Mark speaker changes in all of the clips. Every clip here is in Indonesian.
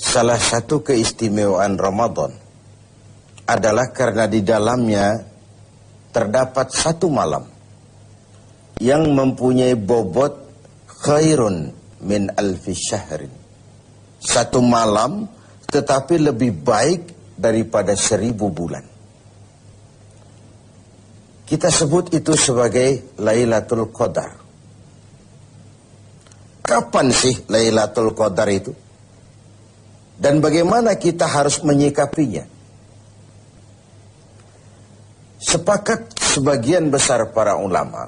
Speaker 1: salah satu keistimewaan Ramadan adalah karena di dalamnya terdapat satu malam yang mempunyai bobot khairun min alfi syahrin. Satu malam tetapi lebih baik daripada 1000 bulan. Kita sebut itu sebagai Lailatul Qadar. Kapan sih Lailatul Qadar itu? Dan bagaimana kita harus menyikapinya? Sepakat sebagian besar para ulama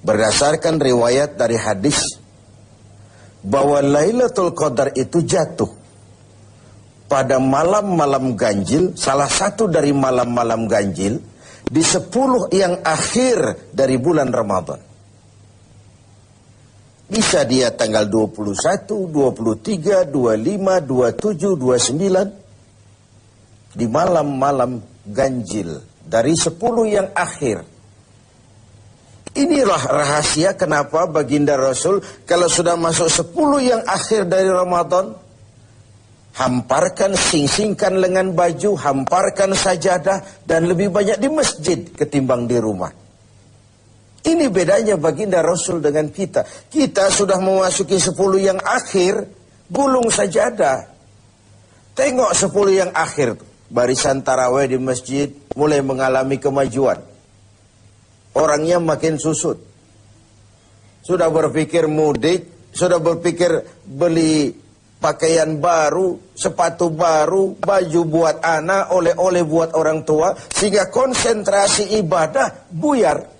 Speaker 1: berdasarkan riwayat dari hadis bahwa Lailatul Qadar itu jatuh pada malam-malam ganjil, salah satu dari malam-malam ganjil di 10 yang akhir dari bulan Ramadan. Bisa dia tanggal 21, 23, 25, 27, 29 di malam-malam ganjil dari 10 yang akhir. Inilah rahasia kenapa baginda Rasul kalau sudah masuk 10 yang akhir dari Ramadan, hamparkan, sing-singkan lengan baju, hamparkan sajadah, dan lebih banyak di masjid ketimbang di rumah. Ini bedanya baginda Rasul dengan kita. Kita sudah memasuki 10 yang akhir, gulung sajadah. Tengok 10 yang akhir, barisan tarawih di masjid mulai mengalami kemajuan. Orangnya makin susut. Sudah berpikir mudik, sudah berpikir beli pakaian baru, sepatu baru, baju buat anak, oleh-oleh buat orang tua, sehingga konsentrasi ibadah buyar.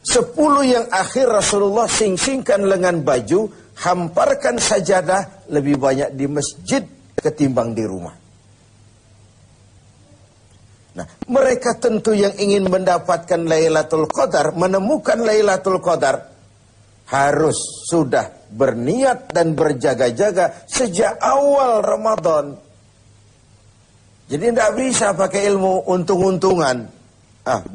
Speaker 1: 10 yang akhir Rasulullah sing-singkan lengan baju, hamparkan sajadah, lebih banyak di masjid ketimbang di rumah. Nah, mereka tentu yang ingin mendapatkan Lailatul Qadar, menemukan Lailatul Qadar, harus sudah berniat dan berjaga-jaga sejak awal Ramadan. Jadi tidak bisa pakai ilmu untung-untungan. 20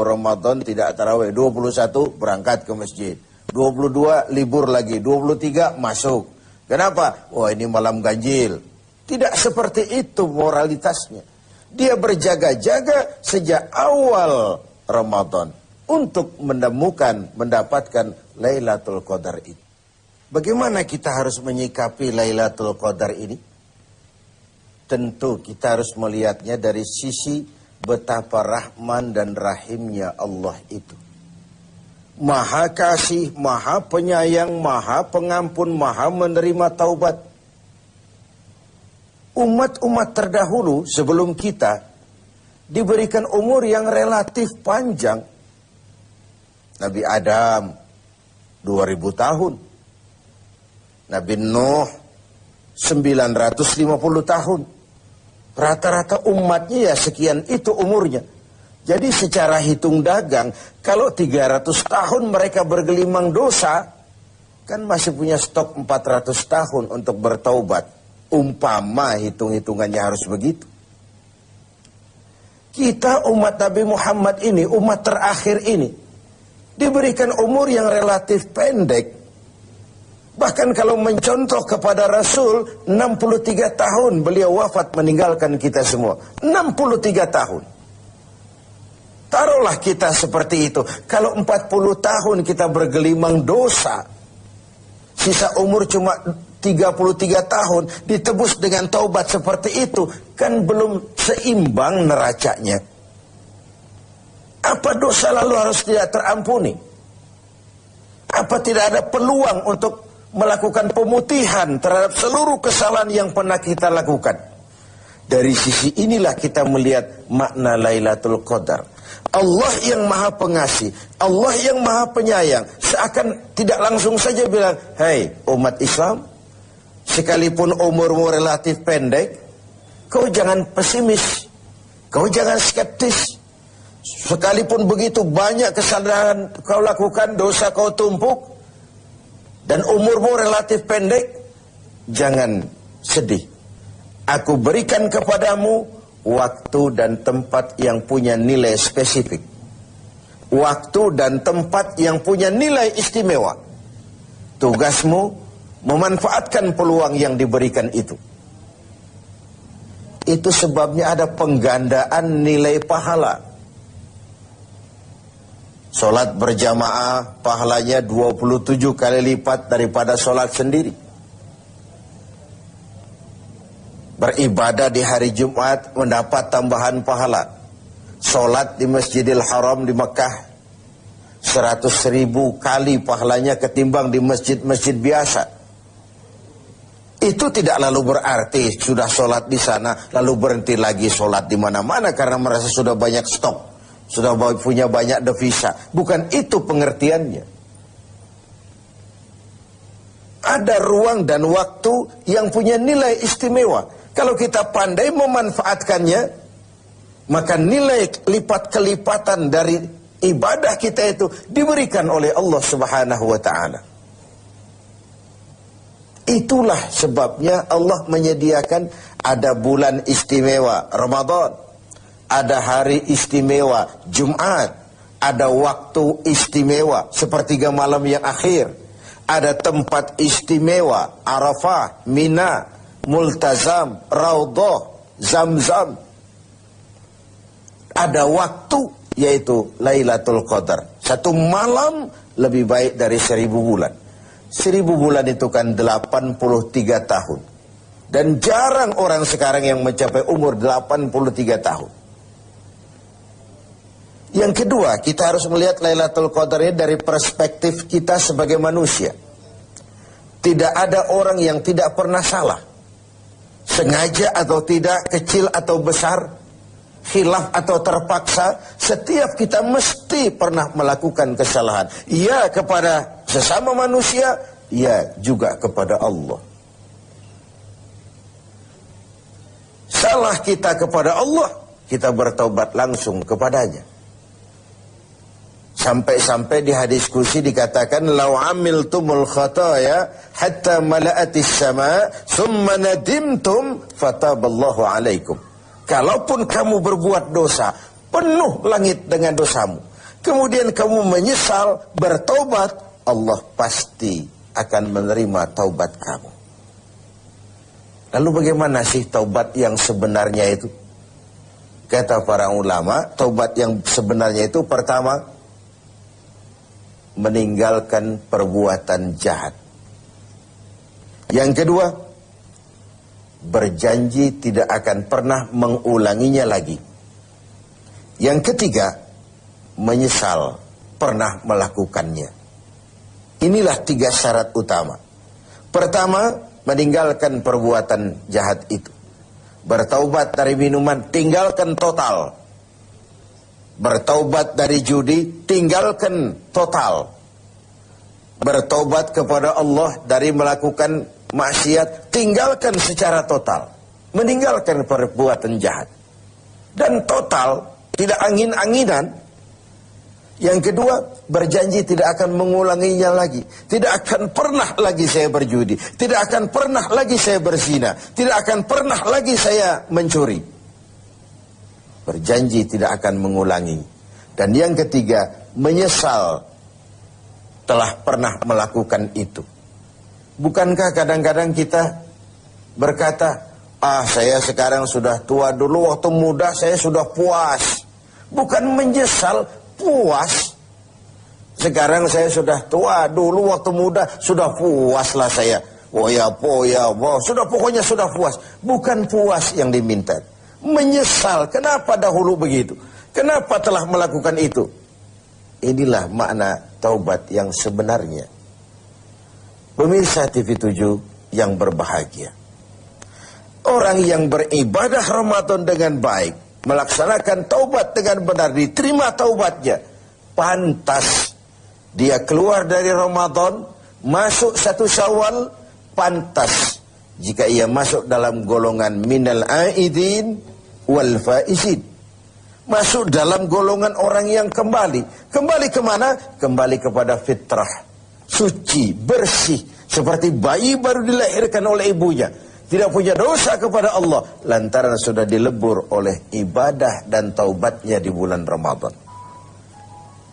Speaker 1: Ramadan tidak tarawih, 21 berangkat ke masjid, 22 libur lagi, 23 masuk. Kenapa? Wah, ini malam ganjil. Tidak seperti itu moralitasnya. Dia berjaga-jaga sejak awal Ramadan untuk mendapatkan Lailatul Qadar itu. Bagaimana kita harus menyikapi Lailatul Qadar ini? Tentu kita harus melihatnya dari sisi betapa rahman dan rahimnya Allah itu. Maha kasih, maha penyayang, maha pengampun, maha menerima taubat. Umat-umat terdahulu sebelum kita diberikan umur yang relatif panjang. Nabi Adam 2000 tahun. Nabi Nuh 950 tahun. Rata-rata umatnya ya sekian itu umurnya. Jadi secara hitung dagang, kalau 300 tahun mereka bergelimang dosa, kan masih punya stok 400 tahun untuk bertaubat. Umpama hitung-hitungannya harus begitu. Kita umat Nabi Muhammad ini, umat terakhir ini, diberikan umur yang relatif pendek. Bahkan kalau mencontoh kepada Rasul, 63 tahun beliau wafat meninggalkan kita semua. 63 tahun. Taruhlah kita seperti itu. Kalau 40 tahun kita bergelimang dosa, sisa umur cuma 33 tahun, ditebus dengan taubat seperti itu, kan belum seimbang neracanya. Apa dosa lalu harus tidak terampuni? Apa tidak ada peluang untuk melakukan pemutihan terhadap seluruh kesalahan yang pernah kita lakukan? Dari sisi inilah kita melihat makna Lailatul Qadar. Allah yang maha pengasih, Allah yang maha penyayang, seakan tidak langsung saja bilang, "Hei umat Islam, sekalipun umurmu relatif pendek, kau jangan pesimis, kau jangan skeptis. Sekalipun begitu banyak kesalahan kau lakukan, dosa kau tumpuk, dan umurmu relatif pendek, jangan sedih. Aku berikan kepadamu waktu dan tempat yang punya nilai spesifik. Waktu dan tempat yang punya nilai istimewa. Tugasmu memanfaatkan peluang yang diberikan itu. Itu sebabnya ada penggandaan nilai pahala. Sholat berjamaah pahalanya 27 kali lipat daripada sholat sendiri. Beribadah di hari Jumat mendapat tambahan pahala. Sholat di Masjidil Haram di Mekah 100.000 kali pahalanya ketimbang di masjid-masjid biasa. Itu tidak lalu berarti sudah sholat di sana lalu berhenti lagi sholat di mana-mana karena merasa sudah banyak stok, sudah punya banyak devisa. Bukan itu pengertiannya. Ada ruang dan waktu yang punya nilai istimewa. Kalau kita pandai memanfaatkannya, maka nilai lipat-kelipatan dari ibadah kita itu diberikan oleh Allah Subhanahu wa ta'ala. Itulah sebabnya Allah menyediakan ada bulan istimewa Ramadan, ada hari istimewa Jumat, ada waktu istimewa sepertiga malam yang akhir, ada tempat istimewa Arafah, Mina, Multazam, Raudhah, Zamzam. Ada waktu yaitu Lailatul Qadar. Satu malam lebih baik dari 1000 bulan. 1000 bulan itu kan 83 tahun. Dan jarang orang sekarang yang mencapai umur 83 tahun. Yang kedua, kita harus melihat Lailatul Qadar ini dari perspektif kita sebagai manusia. Tidak ada orang yang tidak pernah salah. Sengaja atau tidak, kecil atau besar, khilaf atau terpaksa, setiap kita mesti pernah melakukan kesalahan. Ya kepada sesama manusia, ya juga kepada Allah. Salah kita kepada Allah, kita bertaubat langsung kepadanya. Sampai-sampai di hadis kursi dikatakan, "Lau amiltumul khataya hatta mala'atis sama, summa nadimtum fataballahu alaikum." Kalaupun kamu berbuat dosa, penuh langit dengan dosamu, kemudian kamu menyesal, bertaubat, Allah pasti akan menerima taubat kamu. Lalu bagaimana sih taubat yang sebenarnya itu? Kata para ulama, taubat yang sebenarnya itu pertama, meninggalkan perbuatan jahat. Yang kedua, berjanji tidak akan pernah mengulanginya lagi. Yang ketiga, menyesal pernah melakukannya. Inilah 3 syarat utama. Pertama, meninggalkan perbuatan jahat itu. Bertaubat dari minuman, tinggalkan total. Bertaubat dari judi, tinggalkan total. Bertaubat kepada Allah dari melakukan maksiat, tinggalkan secara total. Meninggalkan perbuatan jahat. Dan total, tidak angin-anginan. Yang kedua, berjanji tidak akan mengulanginya lagi. Tidak akan pernah lagi saya berjudi. Tidak akan pernah lagi saya berzina. Tidak akan pernah lagi saya mencuri. Berjanji tidak akan mengulangi. Dan yang ketiga, menyesal telah pernah melakukan itu. Bukankah kadang-kadang kita berkata, saya sekarang sudah tua, dulu waktu muda saya sudah puas. Bukan menyesal, puas. Sekarang saya sudah tua, dulu waktu muda sudah puaslah saya. Sudah pokoknya sudah puas. Bukan puas yang diminta. Menyesal, kenapa dahulu begitu? Kenapa telah melakukan itu? Inilah makna taubat yang sebenarnya. Pemirsa TV7 yang berbahagia. Orang yang beribadah Ramadan dengan baik, melaksanakan taubat dengan benar, diterima taubatnya, pantas dia keluar dari Ramadan, masuk 1 Syawal, pantas jika ia masuk dalam golongan minal aidin wal faizin. Masuk dalam golongan orang yang kembali. Kembali kemana? Kembali kepada fitrah. Suci, bersih. Seperti bayi baru dilahirkan oleh ibunya. Tidak punya dosa kepada Allah. Lantaran sudah dilebur oleh ibadah dan taubatnya di bulan Ramadan.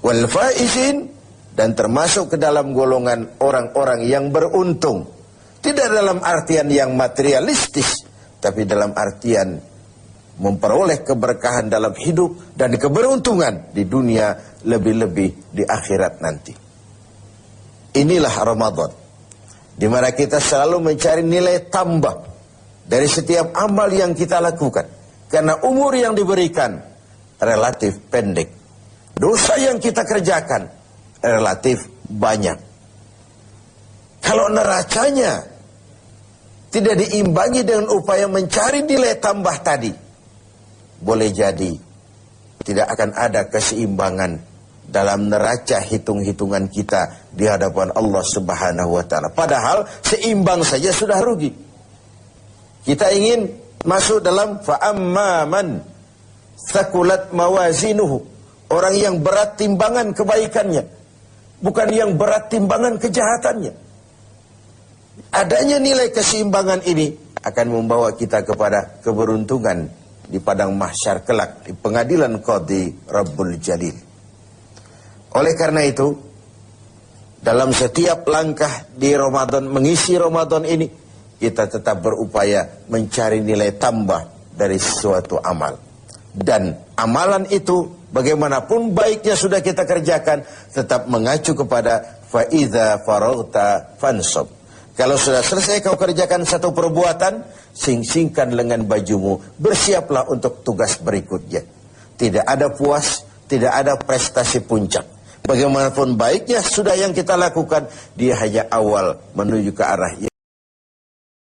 Speaker 1: Wal faizin, dan termasuk ke dalam golongan orang-orang yang beruntung. Tidak dalam artian yang materialistis, tapi dalam artian memperoleh keberkahan dalam hidup dan keberuntungan di dunia, lebih-lebih di akhirat nanti. Inilah Ramadan, di mana kita selalu mencari nilai tambah dari setiap amal yang kita lakukan. Karena umur yang diberikan relatif pendek. Dosa yang kita kerjakan relatif banyak. Kalau neracanya tidak diimbangi dengan upaya mencari nilai tambah tadi, boleh jadi tidak akan ada keseimbangan dalam neraca hitung-hitungan kita di hadapan Allah Subhanahu wa Ta'ala. Padahal seimbang saja sudah rugi. Kita ingin masuk dalam fa'amman thaqulat mawazinuhu, orang yang berat timbangan kebaikannya, bukan yang berat timbangan kejahatannya. Adanya nilai keseimbangan ini akan membawa kita kepada keberuntungan di padang mahsyar kelak, di pengadilan Qadhi Rabbul Jalil. Oleh karena itu, dalam setiap langkah di Ramadan, mengisi Ramadan ini, kita tetap berupaya mencari nilai tambah dari suatu amal. Dan amalan itu, bagaimanapun baiknya sudah kita kerjakan, tetap mengacu kepada fa'idha faraghta fansab. Kalau sudah selesai kau kerjakan satu perbuatan, sing-singkan lengan bajumu, bersiaplah untuk tugas berikutnya. Tidak ada puas, tidak ada prestasi puncak. Bagaimanapun baiknya sudah yang kita lakukan, dia hanya awal menuju ke arah